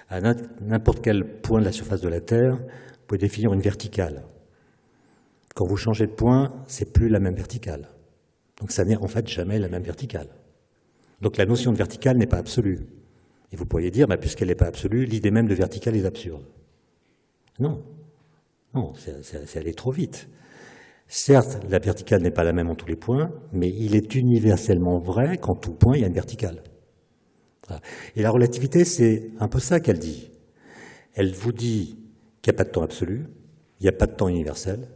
à n'importe quel point de la surface de la Terre, vous pouvez définir une verticale. Quand vous changez de point, c'est plus la même verticale. Donc ça n'est en fait jamais la même verticale. Donc la notion de verticale n'est pas absolue. Et vous pourriez dire, puisqu'elle n'est pas absolue, l'idée même de verticale est absurde. Non, c'est aller trop vite. Certes, la verticale n'est pas la même en tous les points, mais il est universellement vrai qu'en tout point, il y a une verticale. Voilà. Et la relativité, c'est un peu ça qu'elle dit. Elle vous dit qu'il n'y a pas de temps absolu, il n'y a pas de temps universel,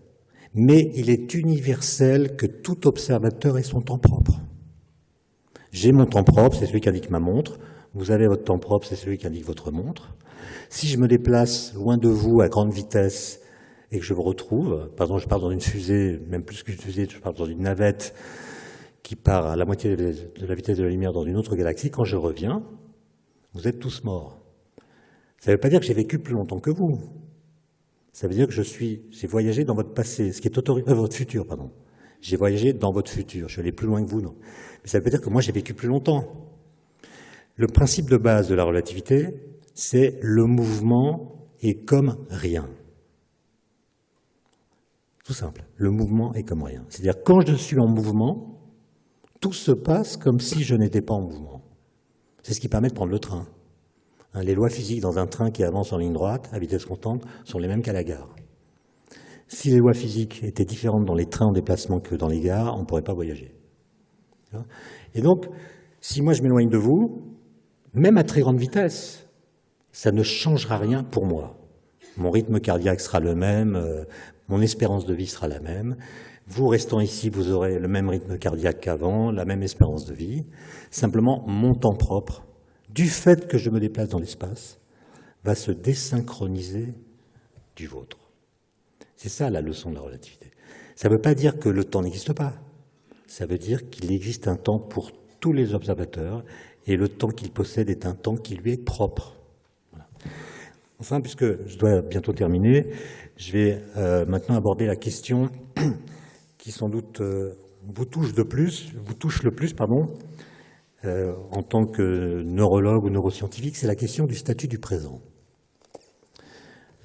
mais il est universel que tout observateur ait son temps propre. J'ai mon temps propre, c'est celui qu'indique ma montre. Vous avez votre temps propre, c'est celui qu'indique votre montre. Si je me déplace loin de vous à grande vitesse et que je vous retrouve, par exemple je pars dans une fusée, même plus qu'une fusée, je pars dans une navette qui part à la moitié de la vitesse de la lumière dans une autre galaxie, quand je reviens, vous êtes tous morts. Ça ne veut pas dire que j'ai vécu plus longtemps que vous. Ça veut dire que j'ai voyagé dans votre passé, ce qui est votre futur, pardon. J'ai voyagé dans votre futur, je suis allé plus loin que vous, non. Mais ça veut dire que moi j'ai vécu plus longtemps. Le principe de base de la relativité, c'est le mouvement est comme rien. Tout simple, le mouvement est comme rien. C'est-à-dire quand je suis en mouvement, tout se passe comme si je n'étais pas en mouvement. C'est ce qui permet de prendre le train. Les lois physiques dans un train qui avance en ligne droite, à vitesse constante, sont les mêmes qu'à la gare. Si les lois physiques étaient différentes dans les trains en déplacement que dans les gares, on ne pourrait pas voyager. Et donc, si moi je m'éloigne de vous, même à très grande vitesse, ça ne changera rien pour moi. Mon rythme cardiaque sera le même, mon espérance de vie sera la même. Vous restant ici, vous aurez le même rythme cardiaque qu'avant, la même espérance de vie. Simplement, mon temps propre, du fait que je me déplace dans l'espace, va se désynchroniser du vôtre. C'est ça la leçon de la relativité. Ça ne veut pas dire que le temps n'existe pas. Ça veut dire qu'il existe un temps pour tous les observateurs et le temps qu'il possède est un temps qui lui est propre. Voilà. Enfin, puisque je dois bientôt terminer, je vais maintenant aborder la question qui sans doute vous touche le plus, en tant que neurologue ou neuroscientifique, c'est la question du statut du présent.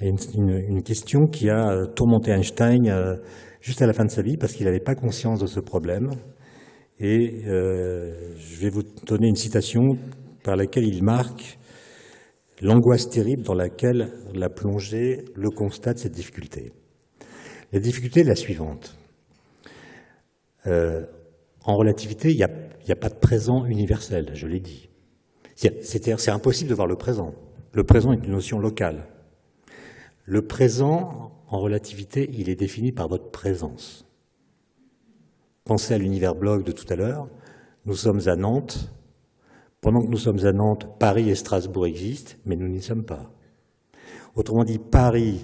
Et une question qui a tourmenté Einstein juste à la fin de sa vie, parce qu'il n'avait pas conscience de ce problème. Et je vais vous donner une citation par laquelle il marque l'angoisse terrible dans laquelle l'a plongé le constat de cette difficulté. La difficulté est la suivante. En relativité, il n'y a pas de présent universel, je l'ai dit. C'est-à-dire, c'est impossible de voir le présent. Le présent est une notion locale. Le présent, en relativité, il est défini par votre présence. Pensez à l'univers bloc de tout à l'heure. Nous sommes à Nantes. Pendant que nous sommes à Nantes, Paris et Strasbourg existent, mais nous n'y sommes pas. Autrement dit, Paris...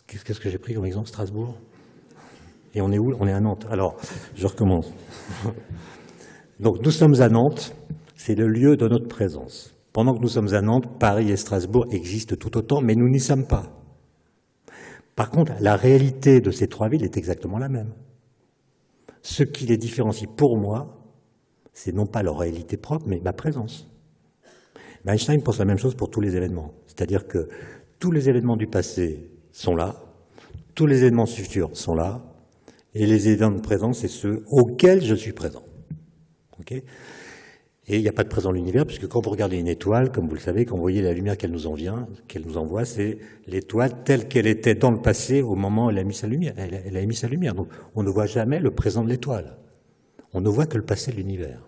Qu'est-ce que j'ai pris comme exemple? Strasbourg? Et on est où? On est à Nantes. Alors, je recommence. Donc, nous sommes à Nantes, c'est le lieu de notre présence. Pendant que nous sommes à Nantes, Paris et Strasbourg existent tout autant, mais nous n'y sommes pas. Par contre, la réalité de ces trois villes est exactement la même. Ce qui les différencie pour moi, c'est non pas leur réalité propre, mais ma présence. Mais Einstein pense la même chose pour tous les événements. C'est-à-dire que tous les événements du passé sont là, tous les événements futurs sont là, et les événements de présent, c'est ceux auxquels je suis présent. Okay ? Et il n'y a pas de présent dans l'univers, puisque quand vous regardez une étoile, comme vous le savez, quand vous voyez la lumière qu'elle nous envoie, c'est l'étoile telle qu'elle était dans le passé au moment où elle a mis sa lumière. Elle a émis sa lumière. Donc on ne voit jamais le présent de l'étoile. On ne voit que le passé de l'univers.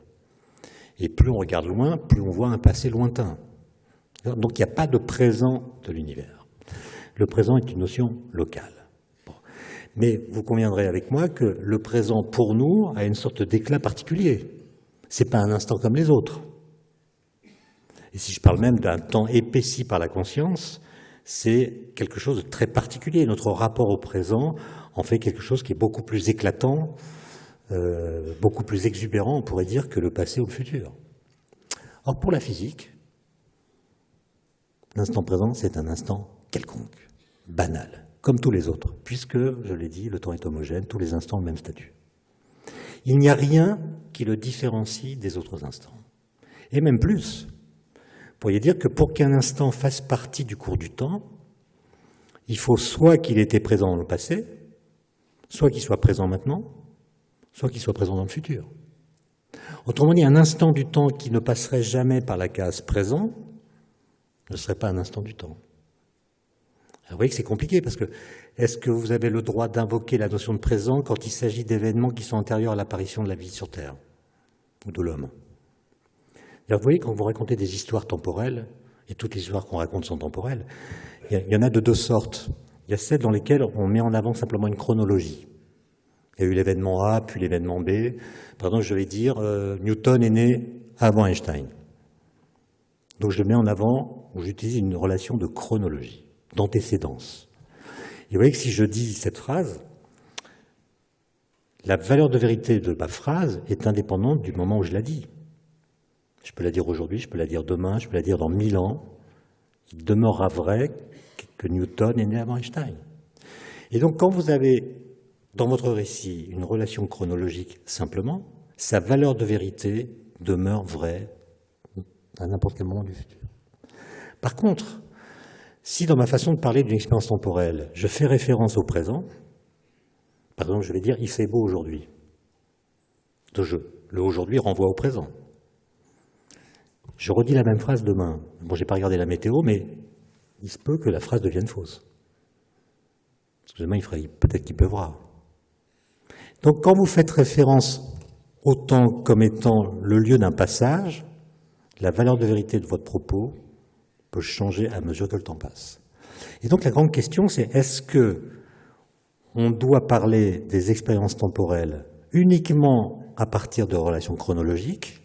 Et plus on regarde loin, plus on voit un passé lointain. Donc il n'y a pas de présent de l'univers. Le présent est une notion locale. Bon. Mais vous conviendrez avec moi que le présent, pour nous, a une sorte d'éclat particulier. Ce n'est pas un instant comme les autres. Et si je parle même d'un temps épaissi par la conscience, c'est quelque chose de très particulier. Notre rapport au présent en fait quelque chose qui est beaucoup plus éclatant, beaucoup plus exubérant, on pourrait dire, que le passé ou le futur. Or, pour la physique, l'instant présent, c'est un instant quelconque, banal, comme tous les autres, puisque, je l'ai dit, le temps est homogène, tous les instants ont le même statut. Il n'y a rien qui le différencie des autres instants. Et même plus, vous pourriez dire que pour qu'un instant fasse partie du cours du temps, il faut soit qu'il était présent dans le passé, soit qu'il soit présent maintenant, soit qu'il soit présent dans le futur. Autrement dit, un instant du temps qui ne passerait jamais par la case présent ne serait pas un instant du temps. Alors vous voyez que c'est compliqué, parce que est-ce que vous avez le droit d'invoquer la notion de présent quand il s'agit d'événements qui sont antérieurs à l'apparition de la vie sur Terre ou de l'homme? Vous voyez, quand vous racontez des histoires temporelles, et toutes les histoires qu'on raconte sont temporelles, il y en a de deux sortes. Il y a celles dans lesquelles on met en avant simplement une chronologie. Il y a eu l'événement A, puis l'événement B. Par exemple, je vais dire, Newton est né avant Einstein. Donc je le mets en avant, où j'utilise une relation de chronologie, d'antécédence. Et vous voyez que si je dis cette phrase, la valeur de vérité de ma phrase est indépendante du moment où je la dis. Je peux la dire aujourd'hui, je peux la dire demain, je peux la dire dans 1000 ans. Il demeurera vrai que Newton est né avant Einstein. Et donc quand vous avez dans votre récit une relation chronologique simplement, sa valeur de vérité demeure vraie à n'importe quel moment du futur. Par contre, si dans ma façon de parler d'une expérience temporelle, je fais référence au présent, par exemple, je vais dire « il fait beau aujourd'hui ». Le aujourd'hui renvoie au présent. Je redis la même phrase demain. Bon, j'ai pas regardé la météo, mais il se peut que la phrase devienne fausse. Parce que demain, peut-être qu'il pleuvra. Donc, quand vous faites référence au temps comme étant le lieu d'un passage, la valeur de vérité de votre propos peut changer à mesure que le temps passe. Et donc, la grande question, c'est est-ce que on doit parler des expériences temporelles uniquement à partir de relations chronologiques,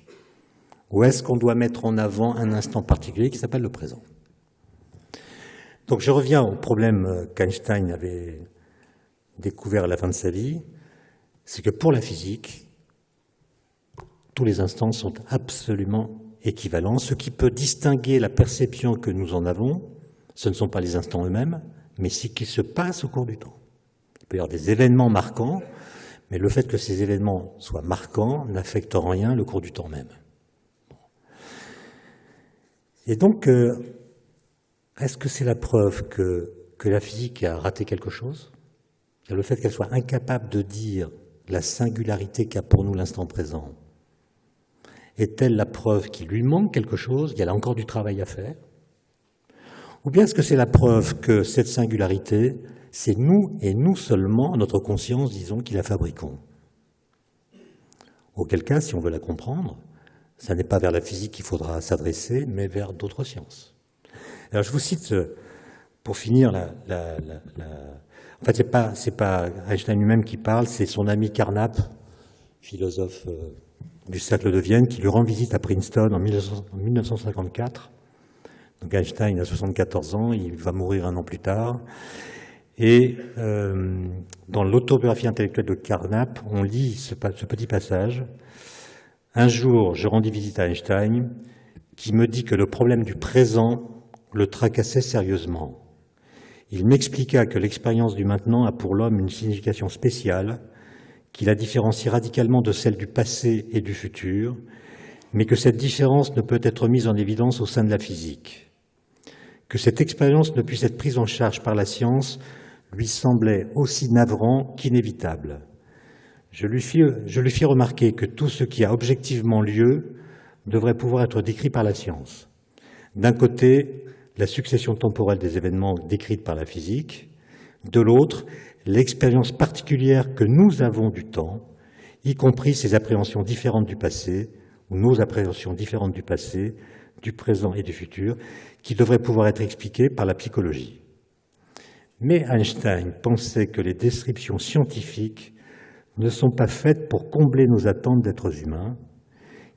ou est-ce qu'on doit mettre en avant un instant particulier qui s'appelle le présent? Donc je reviens au problème qu'Einstein avait découvert à la fin de sa vie, c'est que pour la physique, tous les instants sont absolument équivalents. Ce qui peut distinguer la perception que nous en avons, ce ne sont pas les instants eux-mêmes, mais ce qui se passe au cours du temps. Il peut y avoir des événements marquants, Mais le fait que ces événements soient marquants n'affecte en rien le cours du temps même. Et donc, est-ce que c'est la preuve que la physique a raté quelque chose? Le fait qu'elle soit incapable de dire la singularité qu'a pour nous l'instant présent, est-elle la preuve qu'il lui manque quelque chose, qu'il y a encore du travail à faire? Ou bien est-ce que c'est la preuve que cette singularité, c'est nous et nous seulement, notre conscience, disons, qui la fabriquons? Auquel cas, si on veut la comprendre, ça n'est pas vers la physique qu'il faudra s'adresser, mais vers d'autres sciences. Alors je vous cite, pour finir, en fait, c'est pas Einstein lui-même qui parle, c'est son ami Carnap, philosophe du cercle de Vienne, qui lui rend visite à Princeton en 1954. Donc Einstein a 74 ans, il va mourir un an plus tard. Et dans l'autobiographie intellectuelle de Carnap, on lit ce petit passage. « Un jour, je rendis visite à Einstein, qui me dit que le problème du présent le tracassait sérieusement. Il m'expliqua que l'expérience du maintenant a pour l'homme une signification spéciale, qui la différencie radicalement de celle du passé et du futur, mais que cette différence ne peut être mise en évidence au sein de la physique. Que cette expérience ne puisse être prise en charge par la science lui semblait aussi navrant qu'inévitable. Je lui fis remarquer que tout ce qui a objectivement lieu devrait pouvoir être décrit par la science. D'un côté, la succession temporelle des événements décrite par la physique, de l'autre, l'expérience particulière que nous avons du temps, y compris ses appréhensions différentes du passé, ou nos appréhensions différentes du passé, du présent et du futur, qui devraient pouvoir être expliquées par la psychologie. Mais Einstein pensait que les descriptions scientifiques ne sont pas faites pour combler nos attentes d'êtres humains,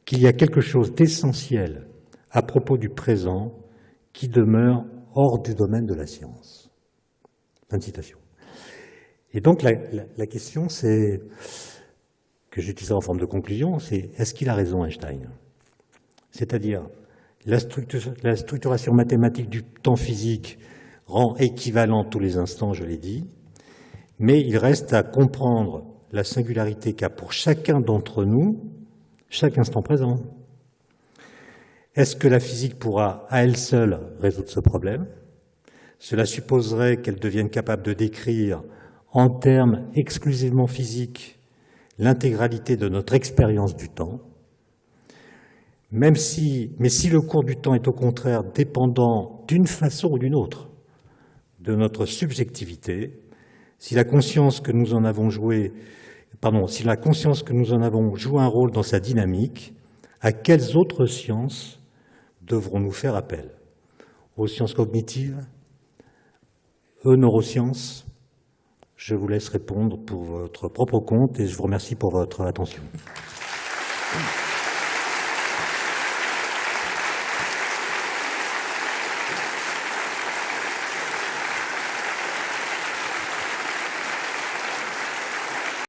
qu'il y a quelque chose d'essentiel à propos du présent qui demeure hors du domaine de la science. » Fin de citation. Et donc la question, c'est, que j'utiliserai en forme de conclusion, c'est est-ce qu'il a raison Einstein? C'est-à-dire, la structuration mathématique du temps physique rend équivalent tous les instants, je l'ai dit, mais il reste à comprendre la singularité qu'a pour chacun d'entre nous chaque instant présent. Est-ce que la physique pourra, à elle seule, résoudre ce problème? Cela supposerait qu'elle devienne capable de décrire, en termes exclusivement physiques, l'intégralité de notre expérience du temps. Mais si le cours du temps est au contraire dépendant d'une façon ou d'une autre de notre subjectivité, si la conscience que nous en avons joué un rôle dans sa dynamique, à quelles autres sciences devrons-nous faire appel? Aux sciences cognitives? Aux neurosciences? Je vous laisse répondre pour votre propre compte et je vous remercie pour votre attention.